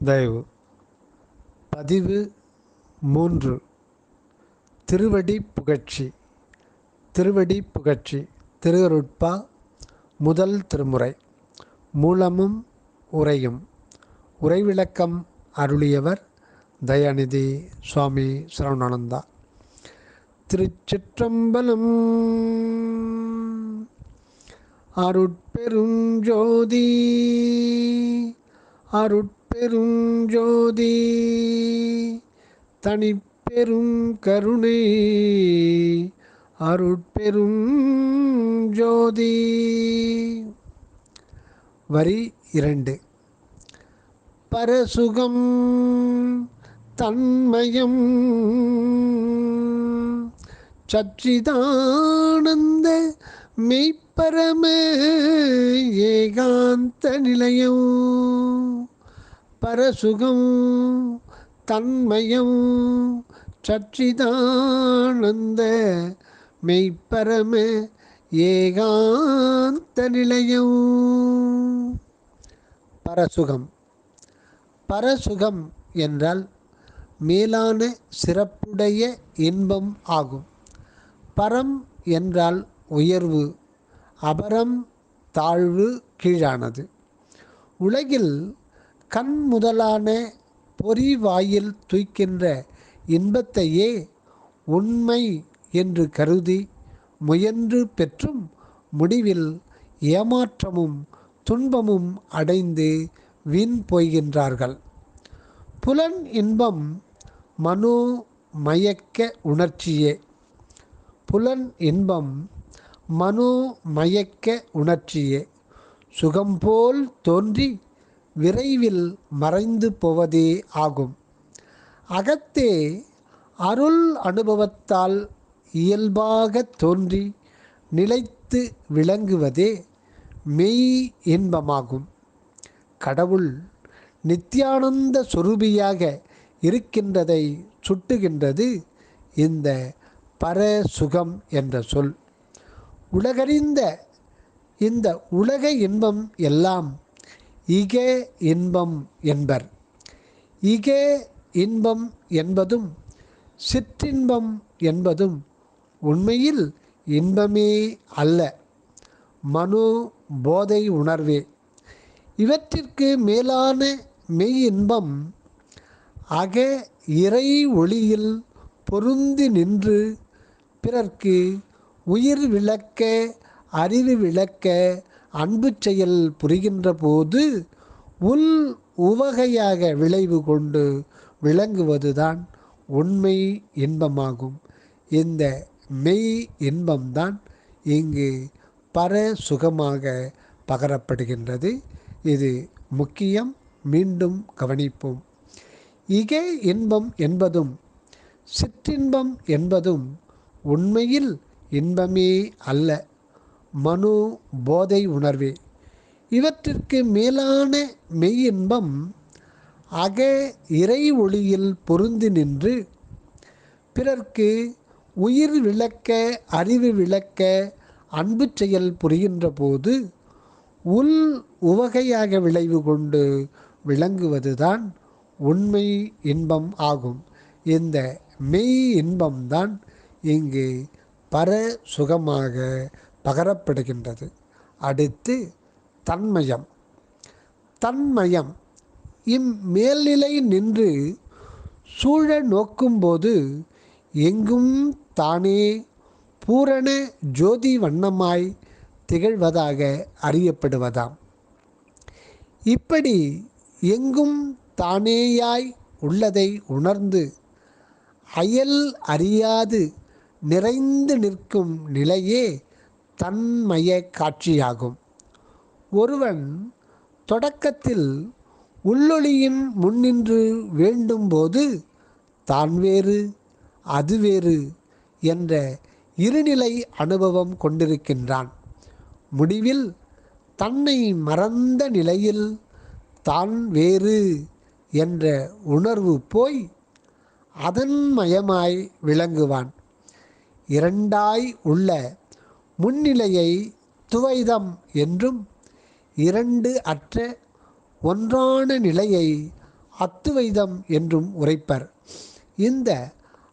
தயவு பதிவு 3 திருவடி புகழ்ச்சி. திருவடி புகழ்ச்சி திருவருட்பா முதல் திருமுறை. மூலமும் உரையும். உரைவிளக்கம் அருளியவர் தயாநிதி சுவாமி சரவணானந்தா. திருச்சிற்றம்பலம். அருட்பெருஞ்சோதி அருட்பெருஞ்சோதி தனிப்பெரும் கருணை அருட்பெரும் ஜோதி. வரி 2. பரசுகம் தன்மயம் சச்சிதானந்த மெய்ப்பரம ஏகாந்த நிலையம். பரசுகம் தன்மயம் சச்சிதானந்த மெய்ப்பரம ஏகாந்த நிலையம். பரசுகம். பரசுகம் என்றால் மேலான சிறப்புடைய இன்பம் ஆகும். பரம் என்றால் உயர்வு, அபரம் தாழ்வு, கீழானது. உலகில் கண் முதலான பொறி வாயில் துய்க்கின்ற இன்பத்தையே உண்மை என்று கருதி முயன்று பெற்றும் முடிவில் ஏமாற்றமும் துன்பமும் அடைந்து வீண் போய்கின்றார்கள். புலன் இன்பம் மனோ மயக்க உணர்ச்சியே. புலன் இன்பம் மனோ மயக்க உணர்ச்சியே. சுகம்போல் தோன்றி விரைவில் மறைந்து போவதே ஆகும். அகத்தே அருள் அனுபவத்தால் இயல்பாக தோன்றி நிலைத்து விளங்குவதே மெய் இன்பமாகும். கடவுள் நித்யானந்த சொரூபியாக இருக்கின்றதை சுட்டுகின்றது இந்த பரசுகம் என்ற சொல். உலகறிந்த இந்த உலக இன்பம் எல்லாம் இக இன்பம் என்பர். இக இன்பம் என்பதும் சிற்றின்பம் என்பதும் உண்மையில் இன்பமே அல்ல, மனோ போதை உணர்வே. இவற்றிற்கு மேலான மெய் இன்பம் அக இறை ஒளியில் பொருந்தி நின்று பிறர்க்கு உயிர் விளக்க, அறிவு விளக்க, அன்பு செயல் புரிகின்ற போது உள் உவகையாக விளைவு கொண்டு விளங்குவதுதான் உண்மை இன்பமாகும். இந்த மெய் இன்பம்தான் இங்கு பரசுகமாக பகரப்படுகின்றது. இது முக்கியம், மீண்டும் கவனிப்போம். இக இன்பம் என்பதும் சிற்றின்பம் என்பதும் உண்மையில் இன்பமே அல்ல, மனோ போதை உணர்வே. இவற்றிற்கு மேலான மெய் இன்பம் அக இறை ஒளியில் பொருந்தி நின்று பிறர்க்கு உயிர் விளக்க, அறிவு விளக்க, அன்பு செயல் புரிகின்ற போது உள் உவகையாக விளைவு கொண்டு விளங்குவதுதான் உண்மை இன்பம் ஆகும். இந்த மெய் இன்பம்தான் இங்கு பரசுகமாக பகரப்படுகின்றது. அடுத்து தன்மயம். தன்மயம் இம்மேல்நிலை நின்று சூழ நோக்கும்போது எங்கும் தானே பூரண ஜோதி வண்ணமாய் திகழ்வதாக அறியப்படுவதாம். இப்படி எங்கும் தானேயாய் உள்ளதை உணர்ந்து அயல் அறியாது நிறைந்து நிற்கும் நிலையே தன்மய காட்சியாகும். ஒருவன் தொடக்கத்தில் உள்ளொளியின் முன்னின்று வேண்டும்போது தான் வேறு அது வேறு என்ற இருநிலை அனுபவம் கொண்டிருக்கின்றான். முடிவில் தன்னை மறந்த நிலையில் தான் வேறு என்ற உணர்வு போய் அதன் மயமாய் விளங்குவான். இரண்டாய் உள்ள முன்னிலையை துவைதம் என்றும் இரண்டு அற்ற ஒன்றான நிலையை அத்துவைதம் என்றும் உரைப்பர். இந்த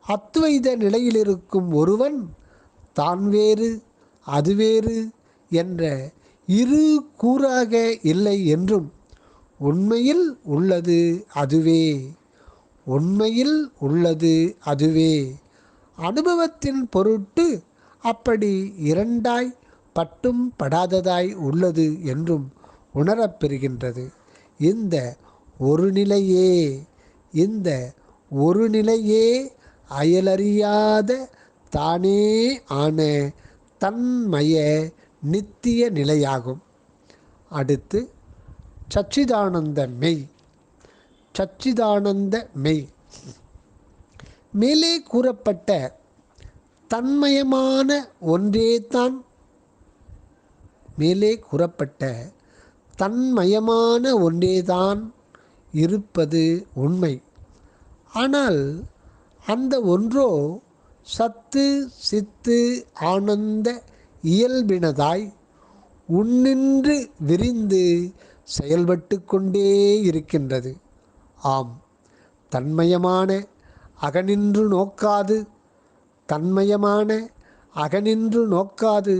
அத்வைத நிலையிலிருக்கும் ஒருவன் தான் வேறு அது வேறு என்ற இரு கூறாக இல்லை என்றும், உண்மையில் உள்ளது அதுவே, உண்மையில் உள்ளது அதுவே, அனுபவத்தின் பொருட்டு அப்படி இரண்டாய் பட்டும் படாததாய் உள்ளது என்றும் உணரப்பெறுகின்றது. இந்த ஒரு நிலையே அயலறியாத தானே ஆன தன்மய நித்திய நிலையாகும். அடுத்து சச்சிதானந்த மெய். சச்சிதானந்த மெய் மேலே கூறப்பட்ட தன்மயமான ஒன்றேதான் இருப்பது உண்மை. ஆனால் அந்த ஒன்றோ சத்து சித்து ஆனந்த இயல்பினதாய் உன்னின்று விரிந்து செயல்பட்டு கொண்டே இருக்கின்றது. ஆம், தன்மயமான அகனின்று நோக்காது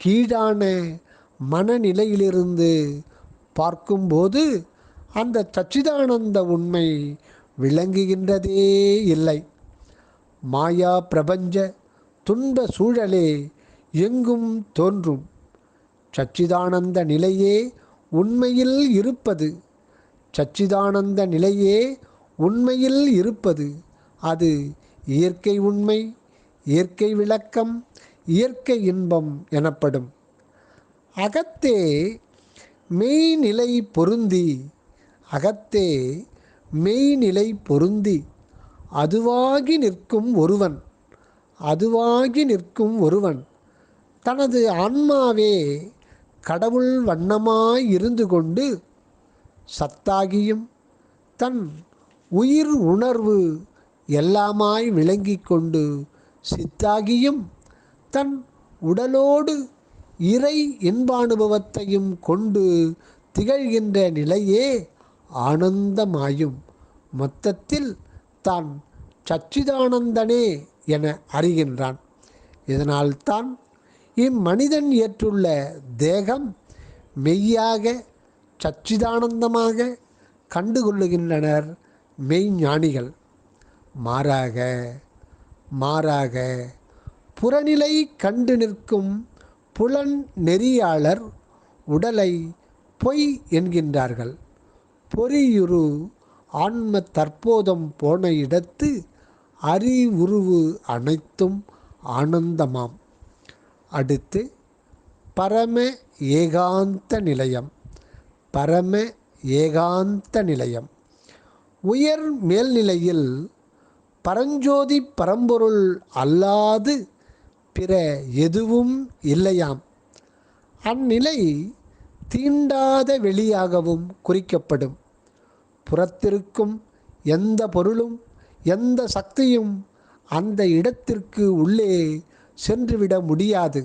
கீழான மனநிலையிலிருந்து பார்க்கும்போது அந்த சச்சிதானந்த உண்மை விளங்குகின்றதே இல்லை. மாயா பிரபஞ்ச துன்ப சூழலே எங்கும் தோன்றும். சச்சிதானந்த நிலையே உண்மையில் இருப்பது. அது இயற்கை உண்மை, இயற்கை விளக்கம், இயற்கை இன்பம் எனப்படும். அகத்தே மெய்நிலை பொருந்தி அதுவாகி நிற்கும் ஒருவன் தனது ஆன்மாவே கடவுள் வண்ணமாய் இருந்து கொண்டு சத்தாகியும் தன் உயிர் உணர்வு எல்லாமாய் விளங்கிக் கொண்டு சித்தாகியும் தன் உடலோடு இறை இன்பானுபவத்தையும் கொண்டு திகழ்கின்ற நிலையே ஆனந்தமாயும் மொத்தத்தில் தான் சச்சிதானந்தனே என அறிகின்றான். இதனால்தான் இம்மனிதன் ஏற்றுள்ள தேகம் மெய்யாக சச்சிதானந்தமாக கண்டுகொள்ளுகின்றனர் மெய்ஞானிகள். மாறாக புறநிலை கண்டு நிற்கும் புலன் நெறியாளர் உடலை பொய் என்கின்றார்கள். பொறியுரு ஆன்ம தற்போதம் போன இடத்து அறிவுருவு அனைத்தும் ஆனந்தமாம். அடுத்து பரம ஏகாந்த நிலையம். உயர் மேல்நிலையில் பரஞ்சோதி பரம்பொருள் அல்லாது பிற எதுவும் இல்லையாம். அந்நிலை தீண்டாத வெளியாகவும் குறிக்கப்படும். புறத்திருக்கும் எந்த பொருளும் எந்த சக்தியும் அந்த இடத்திற்கு உள்ளே சென்றுவிட முடியாது.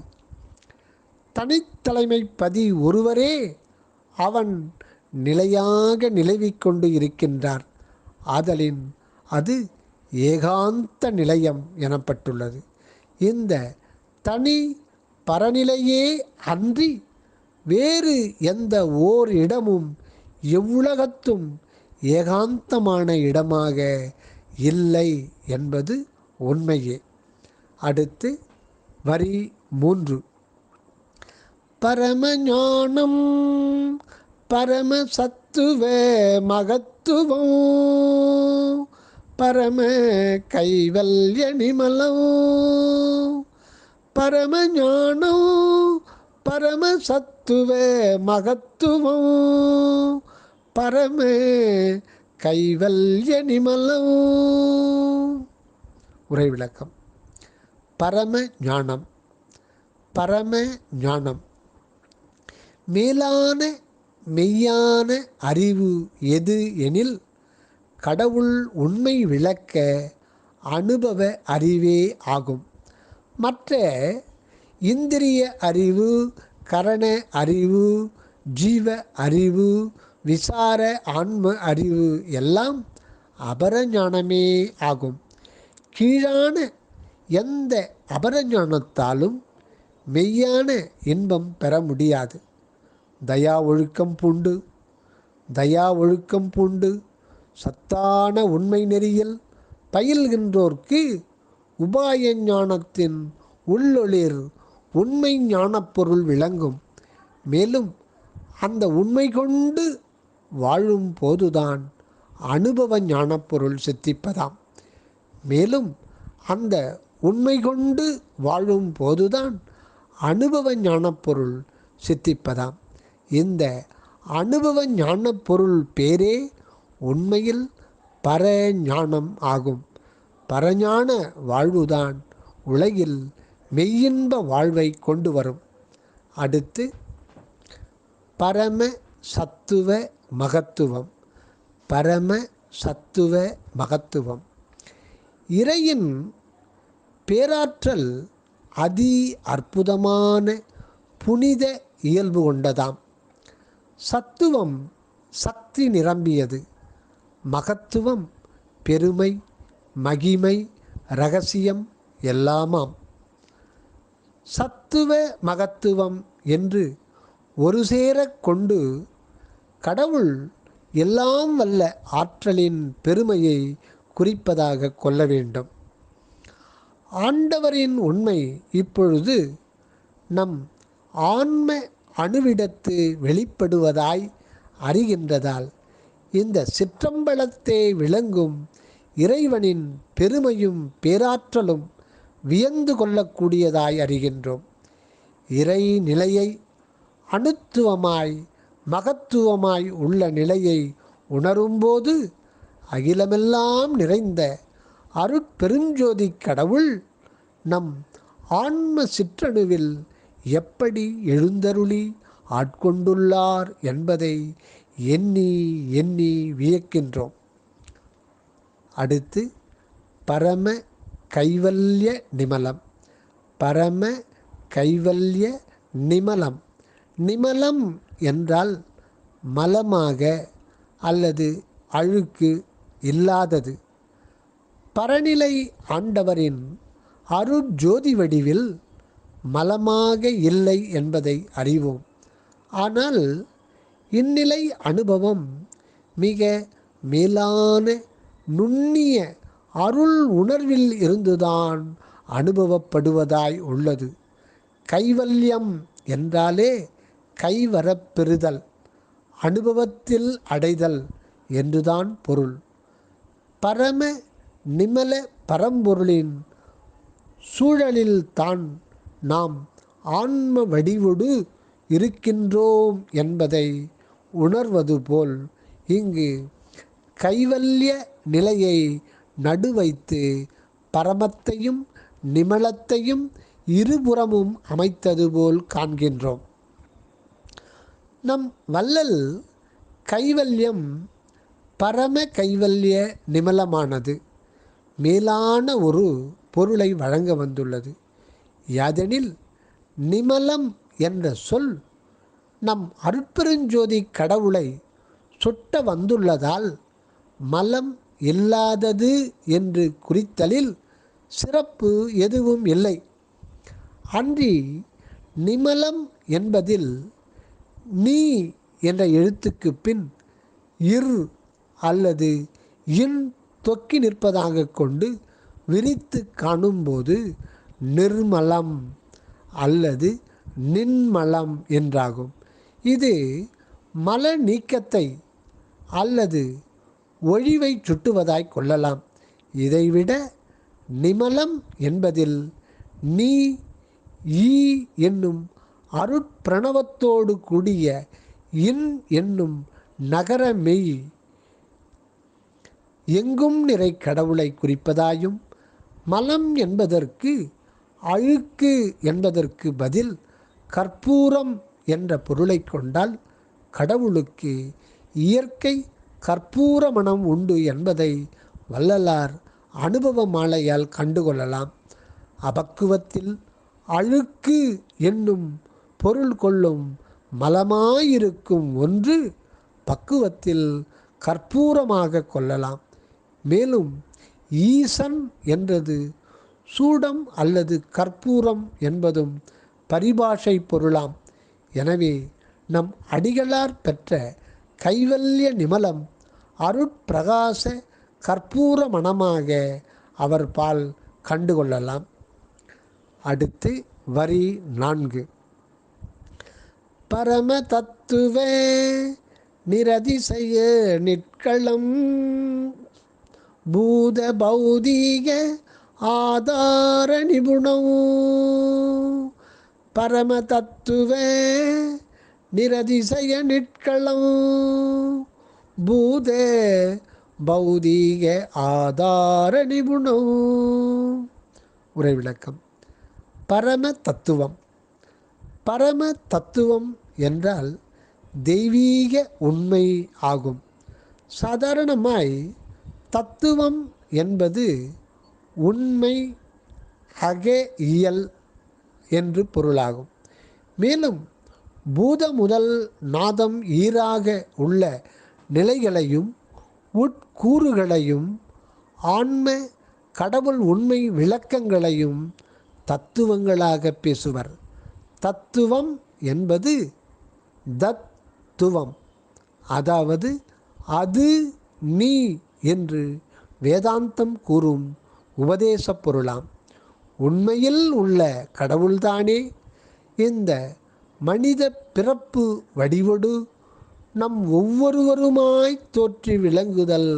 தனித்தலைமைப்பதி ஒருவரே அவன் நிலையாக நிலவிக்கொண்டு இருக்கின்றார். ஆதலின் அது ஏகாந்த நிலையம் எனப்பட்டுள்ளது. இந்த தனி பரநிலையே அன்றி வேறு எந்த ஓர் இடமும் எவ்வுலகத்தும் ஏகாந்தமான இடமாக இல்லை என்பது உண்மையே. அடுத்து வரி 3. பரமஞானம் பரம சத்துவ மகத்துவம் பரம கைவல்ய நிமலம். பரமஞானம் பரம சத்துவ மகத்துவம் பரம கைவல்ய நிமலம். உரை விளக்கம். பரம ஞானம் மேலான மெய்யான அறிவு எது எனில் கடவுள் உண்மை விளக்க அனுபவ அறிவே ஆகும். மற்ற இந்திரிய அறிவு, கரண அறிவு, ஜீவ அறிவு, விசார ஆன்ம அறிவு எல்லாம் அபரஞானமே ஆகும். கீழான எந்த அபரஞானத்தாலும் மெய்யான இன்பம் பெற முடியாது. தயா ஒழுக்கம் பூண்டு சத்தான உண்மை நெறியில் பயில்கின்றோர்க்கு உபாய ஞானத்தின் உள்ளொளிர் உண்மை ஞானப்பொருள் விளங்கும். மேலும் அந்த உண்மை கொண்டு வாழும் போதுதான் அனுபவ ஞானப்பொருள் சித்திப்பதாம். மேலும் அந்த உண்மை கொண்டு வாழும் போதுதான் அனுபவ ஞானப்பொருள் சித்திப்பதாம். இந்த அனுபவ ஞானப்பொருள் பேரே உண்மையில் பரஞானம் ஆகும். பரஞான வாழ்வுதான் உலகில் மெய்யின்ப வாழ்வை கொண்டு வரும். அடுத்து பரம சத்துவ மகத்துவம். பரம சத்துவ மகத்துவம் இறையின் பேராற்றல் அதி அற்புதமான புனித இயல்பு கொண்டதாம். சத்துவம் சக்தி நிரம்பியது. மகத்துவம் பெருமை, மகிமை, இரகசியம் எல்லாமாம். சத்துவ மகத்துவம் என்று ஒரு சேரக் கொண்டு கடவுள் எல்லாம் வல்ல ஆற்றலின் பெருமையை குறிப்பதாக கொள்ள வேண்டும். ஆண்டவரின் உண்மை இப்பொழுது நம் ஆன்ம அணுவிடத்து வெளிப்படுவதாய் அறிகின்றதால் இந்த சிற்றம்பலத்தே விளங்கும் இறைவனின் பெருமையும் பேராற்றலும் வியந்து கொள்ளக்கூடியதாய் அறிகின்றோம். இறை நிலையை அணுத்துவமாய் மகத்துவமாய் உள்ள நிலையை உணரும்போது அகிலமெல்லாம் நிறைந்த அருட்பெருஞ்சோதி கடவுள் நம் ஆன்ம சிற்றணுவில் எப்படி எழுந்தருளி ஆட்கொண்டுள்ளார் என்பதை எண்ணி எண்ணி வியக்கின்றோம். அடுத்து பரம கைவல்ய நிமலம். பரம கைவல்ய நிமலம். நிமலம் என்றால் மலமாக அல்லது அழுக்கு இல்லாதது. பரநிலை ஆண்டவரின் அருட்ஜோதி வடிவில் மலமாக இல்லை என்பதை அறிவோம். ஆனால் இந்நிலை அனுபவம் மிக மேலான நுண்ணிய அருள் உணர்வில் இருந்துதான் அனுபவப்படுவதாய் உள்ளது. கைவல்யம் என்றாலே கைவரப் பெறுதல், அனுபவத்தில் அடைதல் என்றுதான் பொருள். பரம நிமல பரம்பொருளின் சூழலில் தான் நாம் ஆன்ம வடிவொடு இருக்கின்றோம் என்பதை உணர்வது போல் இங்கு கைவல்ய நிலையை நடுவைத்து பரமத்தையும் நிமலத்தையும் இருபுறமும் அமைத்தது போல் காண்கின்றோம். நம் வள்ளல் கைவல்யம் பரம கைவல்ய நிமலமானது மேலான ஒரு பொருளை வழங்க வந்துள்ளது. யாதெனில் நிமலம் என்ற சொல் நம் அருட்பெருஞ்சோதி கடவுளை சுட்ட வந்துள்ளதால் மலம் இல்லாதது என்று குறித்தலில் சிறப்பு எதுவும் இல்லை. அன்றி நிமலம் என்பதில் நீ என்ற எழுத்துக்கு பின் இர் அல்லது இன் தொக்கி நிற்பதாக கொண்டு விரித்து காணும்போது நிர்மலம் அல்லது நின்மலம் என்றாகும். இது மல நீக்கத்தை அல்லது ஒழிவை சுட்டுவதாய் கொள்ளலாம். இதைவிட நிமலம் என்பதில் நீ ஈ என்னும் அருட்பிரணவத்தோடு கூடிய இன் என்னும் நகர மெய் எங்கும் நிறை கடவுளை குறிப்பதாயும், மலம் என்பதற்கு அழுக்கு என்பதற்கு பதில் கற்பூரம் என்ற பொருளை கொண்டால் கடவுளுக்கு இயற்கை கற்பூர மனம் உண்டு என்பதை வள்ளலார் அனுபவ மாலையால் கண்டுகொள்ளலாம். அபக்குவத்தில் அழுக்கு என்னும் பொருள் கொள்ளும் மலமாயிருக்கும் ஒன்று பக்குவத்தில் கற்பூரமாக கொள்ளலாம். மேலும் ஈசன் என்றது சூடம் அல்லது கற்பூரம் என்பதும் பரிபாஷை பொருளாம். எனவே நம் அடிகளார் பெற்ற கைவல்ய நிமலம் அருட்பிரகாச கற்பூர மணமாக அவர் பால் கண்டுகொள்ளலாம். அடுத்து வரி 4. பரம தத்துவ நிரதிசய நிற்களம் பூத பௌதீக ஆதார நிபுணம். பரம தத்துவ நிரதிசய நிற்களம் பூத பௌதீக ஆதார நிபுணம். உரை விளக்கம். பரம தத்துவம். பரம தத்துவம் என்றால் தெய்வீக உண்மை ஆகும். சாதாரணமாய் தத்துவம் என்பது உண்மை, அக இயல் என்று பொருளாகும். மேலும் பூத முதல் நாதம் ஈராக உள்ள நிலைகளையும் உட்கூறுகளையும் ஆன்ம கடவுள் உண்மை விளக்கங்களையும் தத்துவங்களாக பேசுவர். தத்துவம் என்பது தத்துவம், அதாவது அது நீ என்று வேதாந்தம் கூறும் உபதேச பொருளாம். உண்மையில் உள்ள கடவுள்தானே இந்த மனித பிறப்பு வடிவொடு நம் ஒவ்வொருவருமாய் தோற்றி விளங்குதல்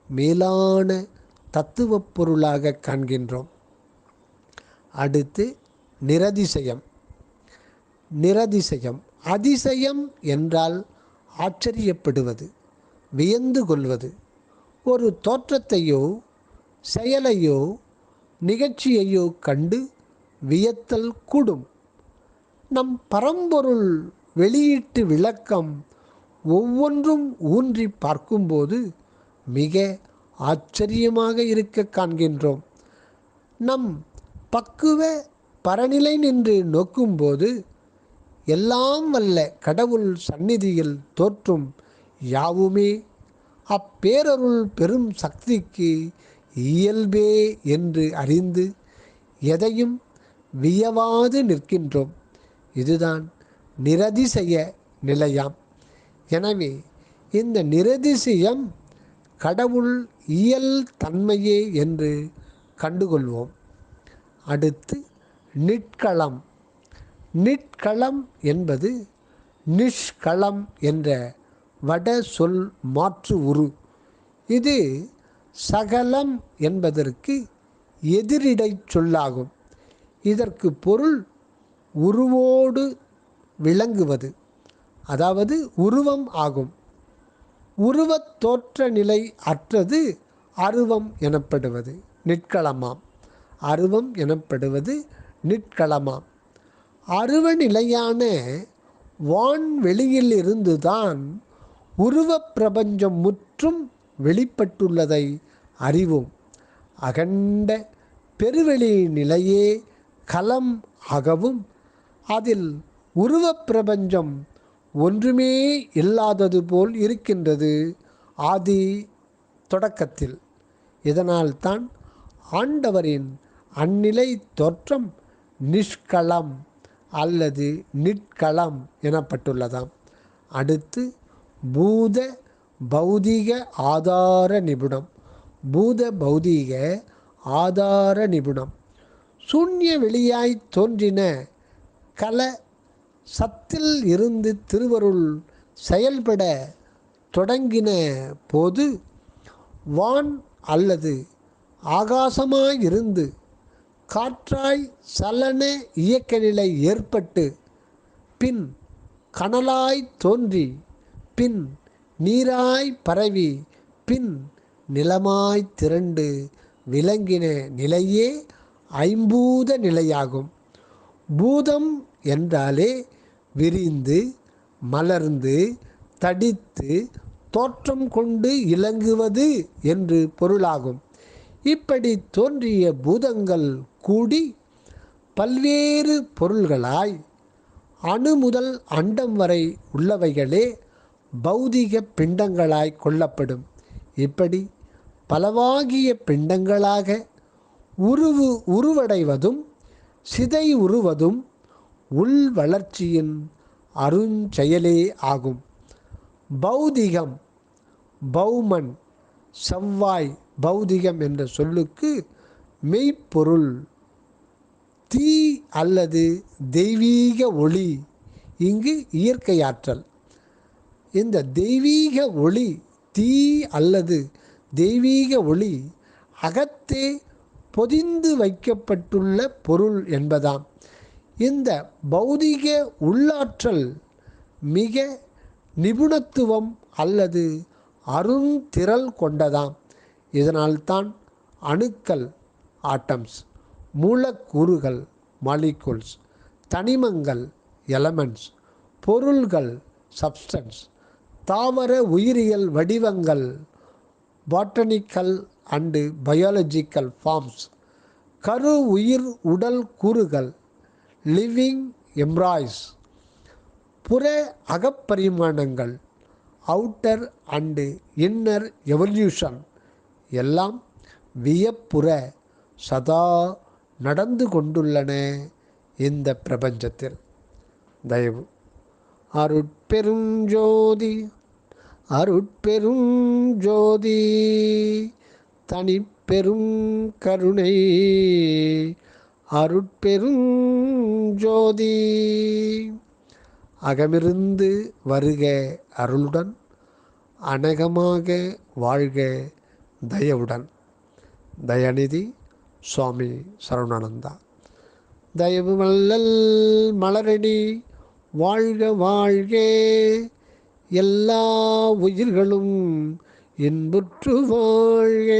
மேலான தத்துவ பொருளாக காண்கின்றோம். அடுத்து நிரதிசயம். நிரதிசயம். அதிசயம் என்றால் ஆச்சரியப்படுவது, வியந்து கொள்வது. ஒரு தோற்றத்தையோ செயலையோ நிகழ்ச்சியையோ கண்டு வியத்தல் கூடும். நம் பரம்பொருள் வெளியீட்டு விளக்கம் ஒவ்வொன்றும் ஊன்றி பார்க்கும்போது மிக ஆச்சரியமாக இருக்க காண்கின்றோம். நம் பக்குவ பரநிலை நின்று நோக்கும்போது எல்லாம் வல்ல கடவுள் சந்நிதியில் தோற்றும் யாவுமே அப்பேரருள் பெரும் சக்திக்கு இயல்பே என்று அறிந்து எதையும் வியவாது நிற்கின்றோம். இதுதான் நிரதிசய நிலையாம். எனவே இந்த நிரதிசயம் கடவுள் இயல் தன்மையே என்று கண்டுகொள்வோம். அடுத்து நிற்களம். நிற்களம் என்பது நிஷ்களம் என்ற வட சொல் மாற்று உரு. இது சகலம் என்பதற்கு எதிரிடை சொல்லாகும். இதற்கு பொருள் உருவோடு விளங்குவது, அதாவது உருவம் ஆகும். உருவத் தோற்ற நிலை அற்றது அருவம் எனப்படுவது நிற்களமாம். அருவம் எனப்படுவது நிற்களமாம். அருவ நிலையான வான்வெளியில் இருந்துதான் உருவ பிரபஞ்சம் முற்றும் வெளிப்பட்டுள்ளதை அறிவோம். அகண்ட பெருவெளி நிலையே களம் ஆகவும் அதில் உருவ பிரபஞ்சம் ஒன்றுமே இல்லாதது போல் இருக்கின்றது ஆதி தொடக்கத்தில். இதனால்தான் ஆண்டவரின் அந்நிலை தோற்றம் நிஷ்களம் அல்லது நிற்களம் எனப்பட்டுள்ளதாம். அடுத்து பூத பௌதீக ஆதார நிபுணம். பூத பௌதீக ஆதார நிபுணம். சூன்ய வெளியாய் தோன்றின கல சத்தில் இருந்து திருவருள் செயல்பட தொடங்கின போது வான் அல்லது ஆகாசமாயிருந்து காற்றாய் சலன இயக்க நிலை ஏற்பட்டு பின் கனலாய் தோன்றி பின் நீராய் பரவி பின் நிலமாய் திரண்டு விளங்கின நிலையே ஐம்பூத நிலையாகும். பூதம் என்றாலே விரிந்து மலர்ந்து தடித்து தோற்றம் கொண்டு இலங்குவது என்று பொருளாகும். இப்படி தோன்றிய பூதங்கள் கூடி பல்வேறு பொருள்களாய் அணு முதல் அண்டம் வரை உள்ளவைகளே பௌதிக பிண்டங்களாய் கொள்ளப்படும். இப்படி பலவாகிய பிண்டங்களாக உருவடைவதும் சிதை உறுவதும் உள் வளர்ச்சியின் அருஞ்செயலே ஆகும். பௌதிகம், பௌமன், செவ்வாய், பௌதிகம் என்ற சொல்லுக்கு மெய்ப்பொருள் தீ அல்லது தெய்வீக ஒளி, இங்கு இயற்கை ஆற்றல். இந்த தெய்வீக ஒளி, தீ அல்லது தெய்வீக ஒளி அகத்தே பொதிந்து வைக்கப்பட்டுள்ள பொருள் என்பதாம். இந்த பௌதிக உள்ளாற்றல் மிக நிபுணத்துவம் அல்லது அருந்திரள் கொண்டதாம். இதனால்தான் அணுக்கள் ஆட்டம்ஸ், மூலக்கூறுகள் மாலிகூல்ஸ், தனிமங்கள் எலமெண்ட்ஸ், பொருள்கள் சப்ஸ்டன்ஸ், தாவர உயிரியல் வடிவங்கள் பாட்டனிக்கல் அண்டு பயாலஜிக்கல் ஃபார்ம்ஸ், கரு உயிர் உடல் கூறுகள் லிவிங் எம்ப்ராய்ஸ், புற அகப்பரிமாணங்கள் அவுட்டர் அண்டு இன்னர் எவல்யூஷன் எல்லாம் வியப்புற சதா நடந்து கொண்டுள்ளன இந்த பிரபஞ்சத்தில். தயவு அருட்பெரும் ஜோதி, அருட்பெரும் ஜோதி, தனிப்பெரும் கருணை, அருட்பெரும் ஜோதி. அகமிருந்து வருக அருளுடன், அநேகமாக வாழ்க தயவுடன். தயாநிதி சுவாமி சரவணானந்தா. தயவு வள்ளல் மலரடி வாழ்க வாழ்க, எல்லா உயிர்களும் இன்புற்று வாழ்க.